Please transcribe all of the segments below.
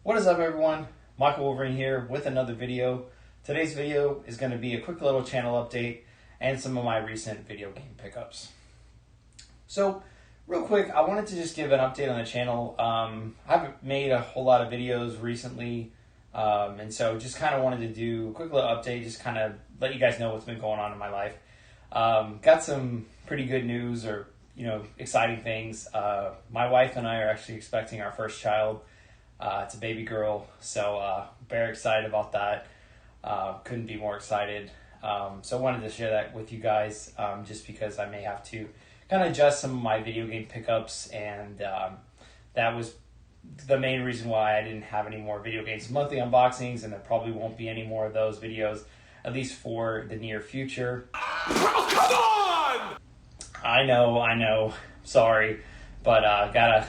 What is up, everyone? Michael Wolverine here with another video. Today's video is going to be a quick little channel update and some of my recent video game pickups. So, real quick, I wanted to just give an update on the channel. I haven't made a whole lot of videos recently, and so just kind of wanted to do a quick little update, just kind of let you guys know what's been going on in my life. Got some pretty good news, or exciting things. My wife and I are actually expecting our first child. It's a baby girl, so very excited about that. Couldn't be more excited. So I wanted to share that with you guys, just because I may have to kind of adjust some of my video game pickups, and that was the main reason why I didn't have any more video games monthly unboxings, and there probably won't be any more of those videos, at least for the near future. Well, come on! I know, sorry, but gotta,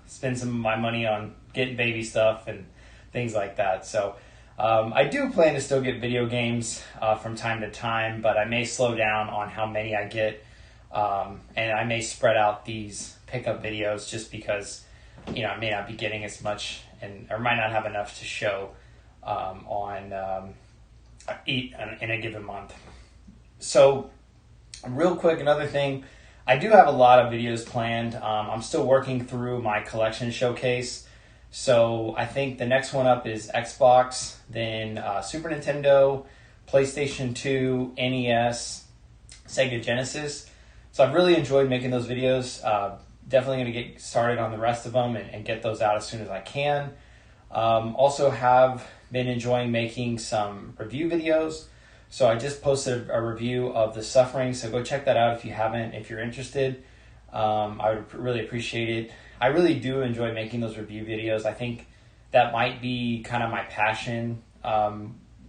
spend some of my money on getting baby stuff and things like that. So I do plan to still get video games from time to time, but I may slow down on how many I get, and I may spread out these pickup videos just because, I may not be getting as much or might not have enough to show in a given month. So real quick, another thing, I do have a lot of videos planned. I'm still working through my collection showcase. So I think the next one up is Xbox, then Super Nintendo, PlayStation 2, NES, Sega Genesis. So I've really enjoyed making those videos. Definitely going to get started on the rest of them and get those out as soon as I can. Also have been enjoying making some review videos. So I just posted a review of The Suffering, so go check that out if you haven't, if you're interested. I would really appreciate it. I really do enjoy making those review videos. I think that might be kind of my passion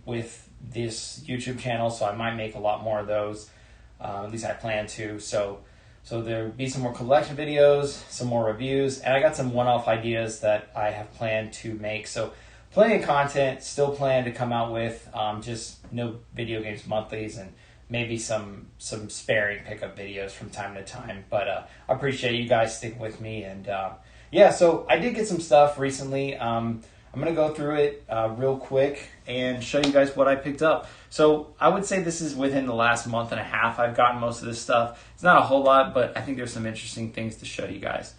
with this YouTube channel, so I might make a lot more of those. At least I plan to. So there'll be some more collection videos, some more reviews, and I got some one-off ideas that I have planned to make. So plenty of content, still plan to come out with, just no video games monthlies and maybe some sparing pickup videos from time to time. But I appreciate you guys sticking with me. And so I did get some stuff recently. I'm going to go through it real quick and show you guys what I picked up. So I would say this is within the last month and a half I've gotten most of this stuff. It's not a whole lot, but I think there's some interesting things to show you guys.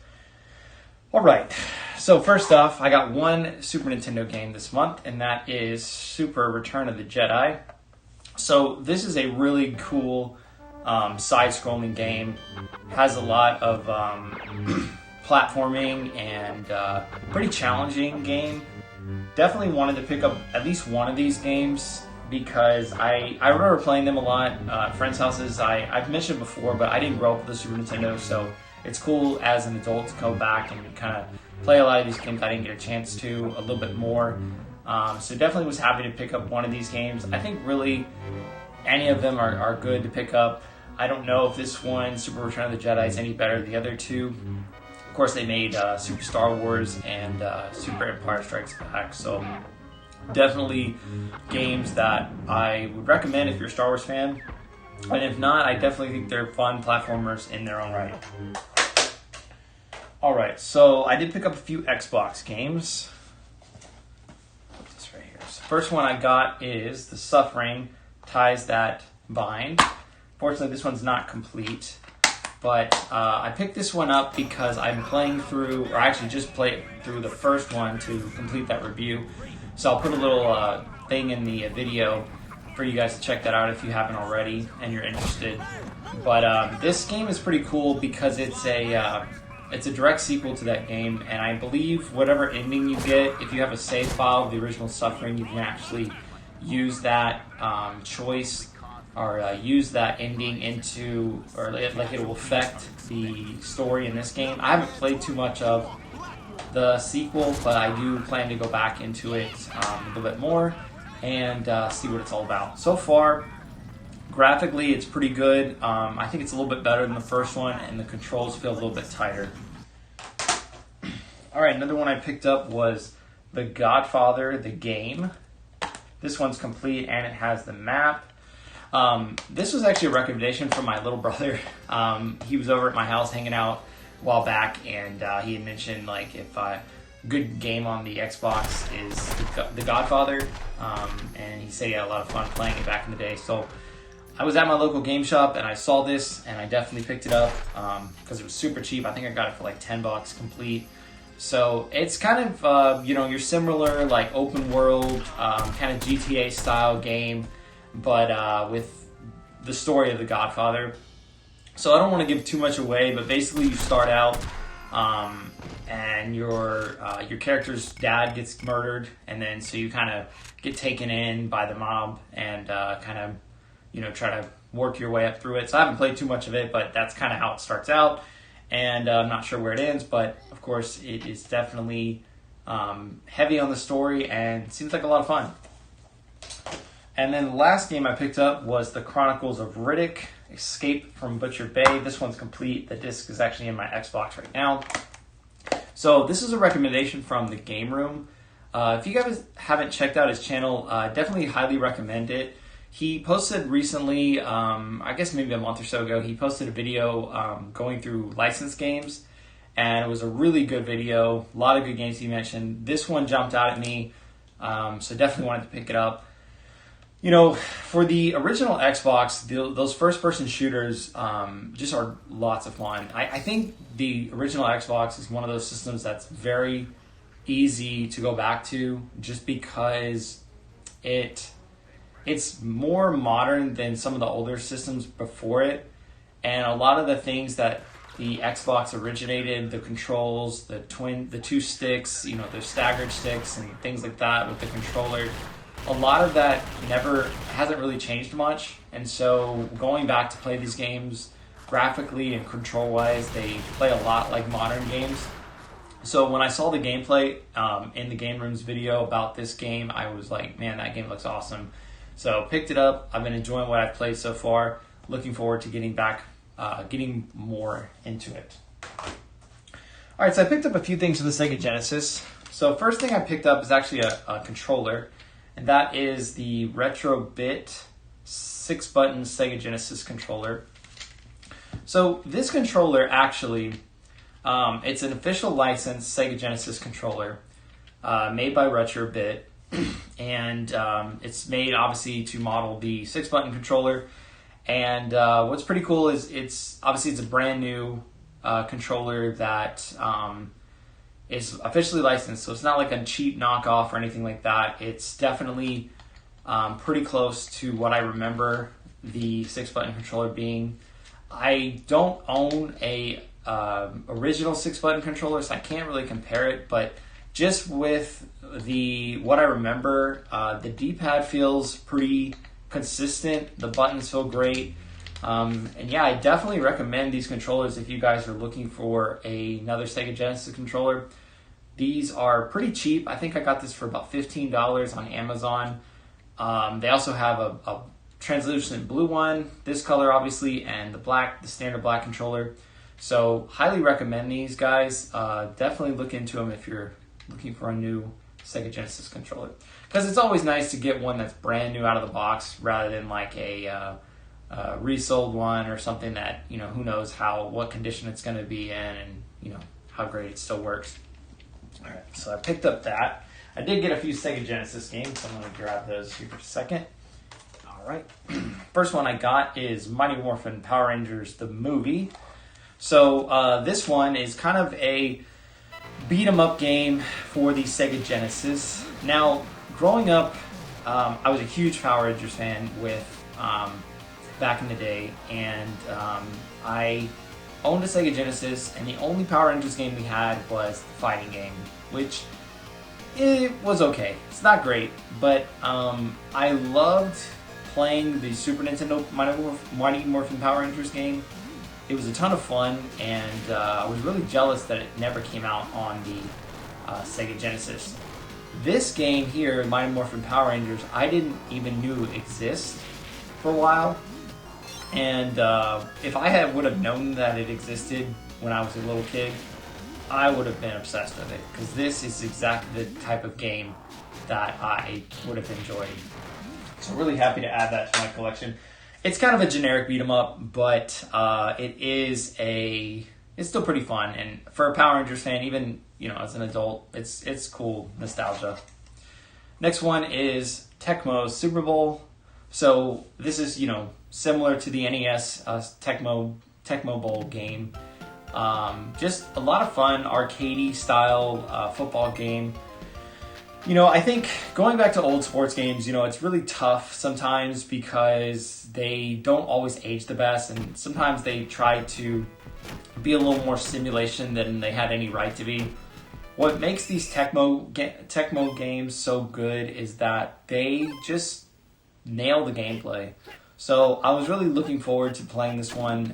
All right, so first off, I got one Super Nintendo game this month, and that is Super Return of the Jedi. So this is a really cool side-scrolling game. Has a lot of platforming and pretty challenging game. Definitely wanted to pick up at least one of these games because I remember playing them a lot at friends' houses. I've mentioned before, but I didn't grow up with the Super Nintendo, so it's cool as an adult to go back and kind of play a lot of these games I didn't get a chance to a little bit more. So definitely was happy to pick up one of these games. I think really any of them are good to pick up. I don't know if this one, Super Return of the Jedi, is any better than the other two. Of course, they made Super Star Wars and Super Empire Strikes Back. So definitely games that I would recommend if you're a Star Wars fan. And if not, I definitely think they're fun platformers in their own right. Alright, so I did pick up a few Xbox games. Put this right here. So first one I got is The Suffering, Ties That Bind. Fortunately, this one's not complete, but I picked this one up because I'm playing through, or actually just played through the first one to complete that review. So I'll put a little thing in the video for you guys to check that out if you haven't already and you're interested. But this game is pretty cool because it's a direct sequel to that game, and I believe whatever ending you get, if you have a save file of the original Suffering, you can actually use that choice or use that ending into, or like it will affect the story in this game. I haven't played too much of the sequel, but I do plan to go back into it a little bit more and see what it's all about. So far, graphically, it's pretty good. I think it's a little bit better than the first one, and the controls feel a little bit tighter. All right, another one I picked up was The Godfather, the game. This one's complete, and it has the map. This was actually a recommendation from my little brother. He was over at my house hanging out a while back, and he had mentioned like if I good game on the Xbox is The Godfather, and he said he had a lot of fun playing it back in the day. So I was at my local game shop and I saw this, and I definitely picked it up because it was super cheap. I think I got it for like $10 complete. So it's kind of your similar like open world kind of GTA style game, but with the story of The Godfather. So I don't want to give too much away, but basically you start out and your character's dad gets murdered, and then so you kind of get taken in by the mob and kind of try to work your way up through it. So I haven't played too much of it, but that's kind of how it starts out, and I'm not sure where it ends, but of course it is definitely heavy on the story and seems like a lot of fun. And then the last game I picked up was The Chronicles of Riddick: Escape from Butcher Bay. This one's complete. The disc is actually in my Xbox right now. So this is a recommendation from the Game Room. If you guys haven't checked out his channel, definitely highly recommend it. He posted recently, I guess maybe a month or so ago, he posted a video going through licensed games, and it was a really good video. A lot of good games he mentioned. This one jumped out at me, so definitely wanted to pick it up. For the original Xbox, those first-person shooters just are lots of fun. I think the original Xbox is one of those systems that's very easy to go back to just because it's more modern than some of the older systems before it. And a lot of the things that the Xbox originated, the controls, the two sticks, the staggered sticks and things like that with the controller, a lot of that hasn't really changed much, and so going back to play these games graphically and control-wise, they play a lot like modern games. So when I saw the gameplay in the Game Room's video about this game, I was like, man, that game looks awesome. So picked it up. I've been enjoying what I've played so far. Looking forward to getting more into it. All right, so I picked up a few things for the Sega Genesis. So first thing I picked up is actually a controller, and that is the Retrobit 6-button Sega Genesis controller. So this controller actually, it's an official licensed Sega Genesis controller made by Retrobit, and it's made obviously to model the 6-button controller. And what's pretty cool is it's a brand new controller that is officially licensed, so it's not like a cheap knockoff or anything like that. It's definitely pretty close to what I remember the 6-button controller being. I don't own a original 6-button controller, so I can't really compare it, but just with what I remember, the D-pad feels pretty consistent. The buttons feel great. And yeah, I definitely recommend these controllers if you guys are looking for another Sega Genesis controller. These are pretty cheap. I think I got this for about $15 on Amazon. They also have a translucent blue one, this color obviously, and the standard black controller. So highly recommend these guys. Definitely look into them if you're looking for a new Sega Genesis controller, because it's always nice to get one that's brand new out of the box rather than like a resold one or something that who knows what condition it's going to be in, and how great it still works. All right, so I picked up that. I did get a few Sega Genesis games, so I'm going to grab those here for a second. All right, first one I got is Mighty Morphin Power Rangers the movie. So this one is kind of a beat 'em up game for the Sega Genesis. Now, growing up, I was a huge Power Rangers fan back in the day, and I owned a Sega Genesis, and the only Power Rangers game we had was the fighting game, which it was okay. It's not great, but I loved playing the Super Nintendo Mighty Morphin Power Rangers game. It was a ton of fun, and I was really jealous that it never came out on the Sega Genesis. This game here, Mighty Morphin Power Rangers, I didn't even knew exist for a while. And if I would have known that it existed when I was a little kid, I would have been obsessed with it, because this is exactly the type of game that I would have enjoyed. So really happy to add that to my collection. It's kind of a generic beat 'em up, but it's it's still pretty fun. And for a Power Rangers fan, even as an adult, it's cool nostalgia. Next one is Tecmo's Super Bowl. So this is similar to the NES Tecmo Bowl game. Just a lot of fun, arcadey style football game. I think going back to old sports games, it's really tough sometimes because they don't always age the best, and sometimes they try to be a little more simulation than they had any right to be. What makes these Tecmo games so good is that they just nail the gameplay. So I was really looking forward to playing this one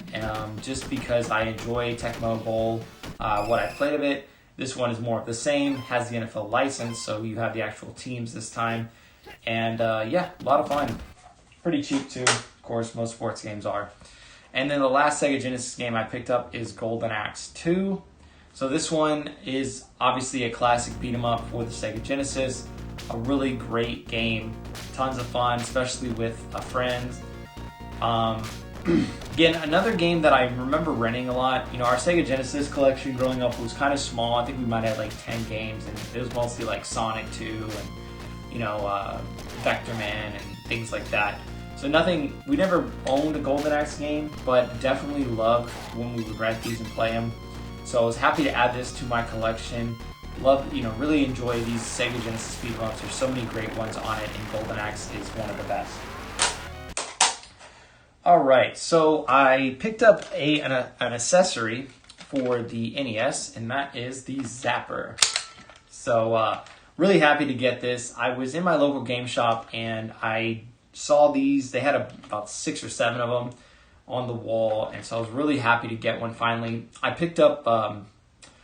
just because I enjoy Tecmo Bowl, what I played of it. This one is more of the same, has the NFL license, so you have the actual teams this time. And a lot of fun. Pretty cheap too, of course, most sports games are. And then the last Sega Genesis game I picked up is Golden Axe 2. So this one is obviously a classic beat 'em up for the Sega Genesis. A really great game, tons of fun, especially with friends. Again, another game that I remember renting a lot. Our Sega Genesis collection growing up was kind of small. I think we might have like 10 games, and it was mostly like Sonic 2 and Vector Man and things like that. So we never owned a Golden Axe game, but definitely loved when we would rent these and play them. So I was happy to add this to my collection. Really enjoy these Sega Genesis beat 'em ups. There's so many great ones on it, and Golden Axe is one of the best. All right, so I picked up an accessory for the NES, and that is the Zapper. So really happy to get this. I was in my local game shop, and I saw these. They had about 6 or 7 of them on the wall, and so I was really happy to get one finally. I picked up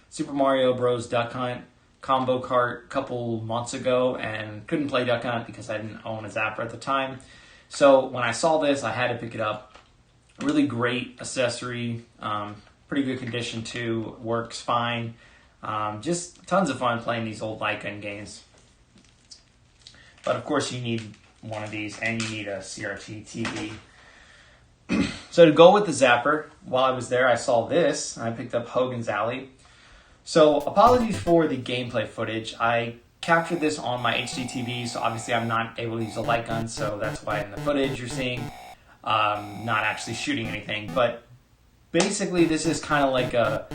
Super Mario Bros. Duck Hunt combo cart a couple months ago and couldn't play Duck Hunt because I didn't own a Zapper at the time. So when I saw this, I had to pick it up. Really great accessory, pretty good condition too, works fine. Just tons of fun playing these old light gun games. But of course you need one of these, and you need a CRT TV. So to go with the Zapper, while I was there, I saw this, and I picked up Hogan's Alley. So apologies for the gameplay footage. I captured this on my HD TV, so obviously I'm not able to use a light gun, so that's why in the footage you're seeing not actually shooting anything. But basically this is kind of like a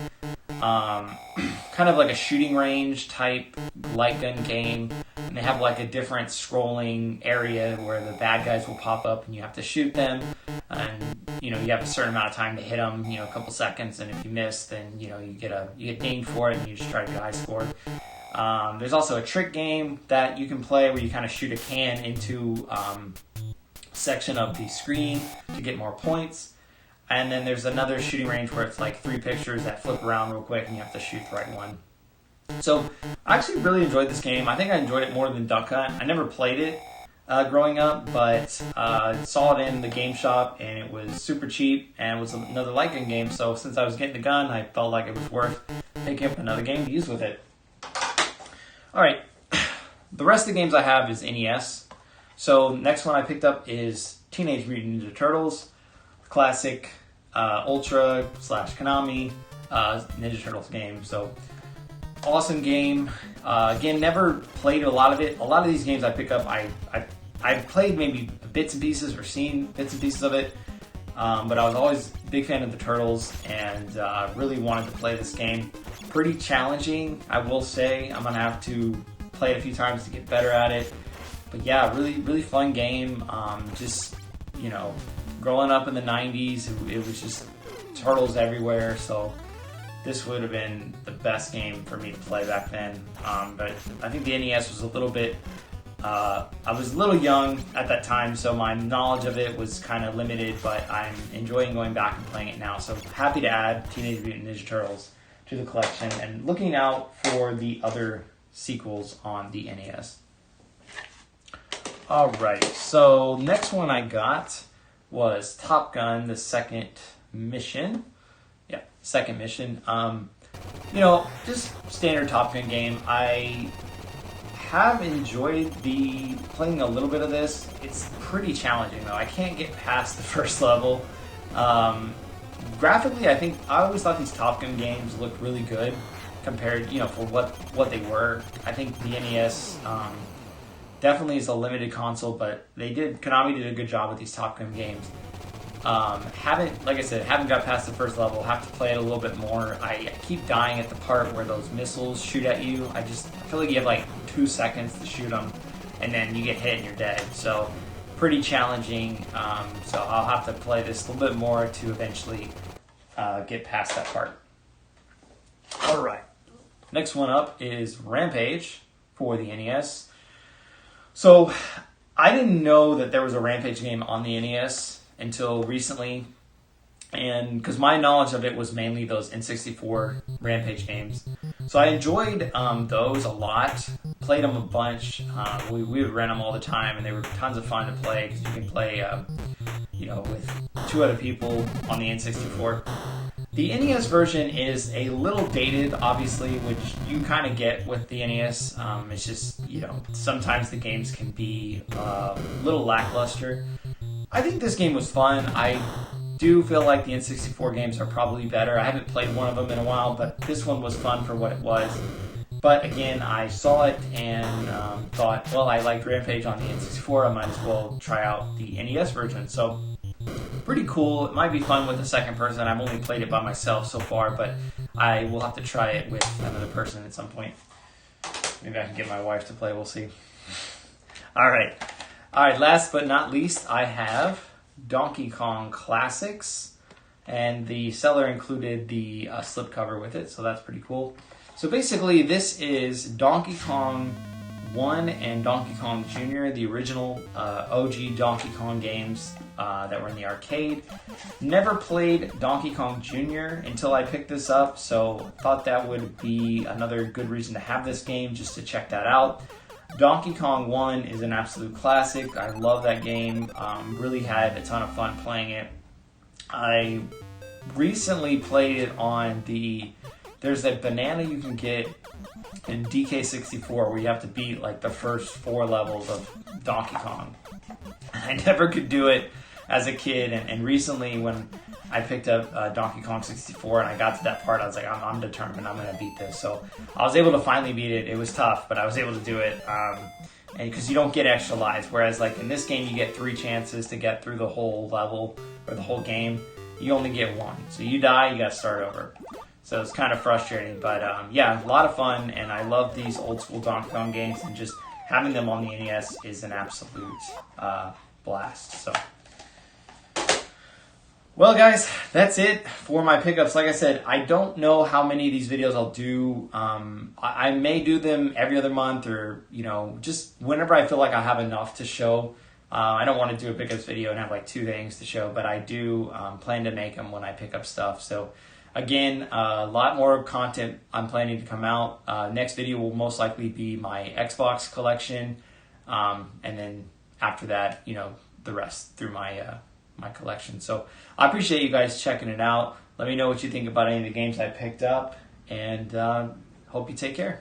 shooting range type light gun game, and they have like a different scrolling area where the bad guys will pop up and you have to shoot them, and you have a certain amount of time to hit them, a couple seconds, and if you miss, then you get dinged for it, and you just try to get a high score. There's also a trick game that you can play where you kind of shoot a can into section of the screen to get more points. And then there's another shooting range where it's like 3 pictures that flip around real quick and you have to shoot the right one. So I actually really enjoyed this game. I think I enjoyed it more than Duck Hunt. I never played it growing up, but saw it in the game shop, and it was super cheap, and it was another light gun game. So since I was getting the gun, I felt like it was worth picking up another game to use with it. All right, the rest of the games I have is NES. So next one I picked up is Teenage Mutant Ninja Turtles, classic Ultra / Konami Ninja Turtles game. So awesome game. Again, never played a lot of it. A lot of these games I pick up, I've played maybe bits and pieces or seen bits and pieces of it. But I was always a big fan of the Turtles, and really wanted to play this game. Pretty challenging, I will say. I'm going to have to play it a few times to get better at it. But yeah, really, really fun game. Growing up in the 90s, it was just Turtles everywhere. So this would have been the best game for me to play back then. But I think the NES was a little bit... I was a little young at that time, so my knowledge of it was kind of limited, but I'm enjoying going back and playing it now. So happy to add Teenage Mutant Ninja Turtles to the collection, and looking out for the other sequels on the NES. Alright, so next one I got was Top Gun, the second mission. Yeah, second mission. Just standard Top Gun game. I have enjoyed playing a little bit of this. It's pretty challenging though. I can't get past the first level. graphically, I always thought these Top Gun games looked really good compared, for what they were. I think the NES definitely is a limited console, but Konami did a good job with these Top Gun games. Haven't got past the first level. Have to play it a little bit more. I keep dying at the part where those missiles shoot at you. I feel like you have like 2 seconds to shoot them, and then you get hit and you're dead. So pretty challenging. So I'll have to play this a little bit more to eventually get past that part. All right. Next one up is Rampage for the NES. So I didn't know that there was a Rampage game on the NES until recently, and because my knowledge of it was mainly those N64 Rampage games. So I enjoyed those a lot, played them a bunch. We would rent them all the time, and they were tons of fun to play because you can play with 2 other people on the N64. The NES version is a little dated, obviously, which you kind of get with the NES. It's just, sometimes the games can be a little lackluster. I think this game was fun. I do feel like the N64 games are probably better. I haven't played one of them in a while, but this one was fun for what it was. But again, I saw it and thought, well, I liked Rampage on the N64. I might as well try out the NES version. So pretty cool. It might be fun with a second person. I've only played it by myself so far, but I will have to try it with another person at some point. Maybe I can get my wife to play. We'll see. All right. Last but not least, I have Donkey Kong Classics, and the seller included the slipcover with it, so that's pretty cool. So basically, this is Donkey Kong 1 and Donkey Kong Jr., the original OG Donkey Kong games that were in the arcade. Never played Donkey Kong Jr. until I picked this up, so thought that would be another good reason to have this game, just to check that out. Donkey Kong 1 is an absolute classic. I love that game. Really had a ton of fun playing it. I recently played it on there's a banana you can get in DK64 where you have to beat like the first 4 levels of Donkey Kong. I never could do it as a kid, and recently when I picked up Donkey Kong 64 and I got to that part, I was like, I'm determined, I'm going to beat this. So I was able to finally beat it. It was tough, but I was able to do it. And because you don't get extra lives, whereas like in this game you get 3 chances to get through the whole level or the whole game. You only get 1. So you die, you got to start over. So it's kind of frustrating, but yeah, a lot of fun, and I love these old school Donkey Kong games, and just having them on the NES is an absolute blast. So, well, guys, that's it for my pickups. Like I said, I don't know how many of these videos I'll do. I may do them every other month, or just whenever I feel like I have enough to show. I don't want to do a pickups video and have like 2 things to show, but I do plan to make them when I pick up stuff. So again, a lot more content I'm planning to come out. Next video will most likely be my Xbox collection, and then after that, the rest through my my collection. So I appreciate you guys checking it out. Let me know what you think about any of the games I picked up, and hope you take care.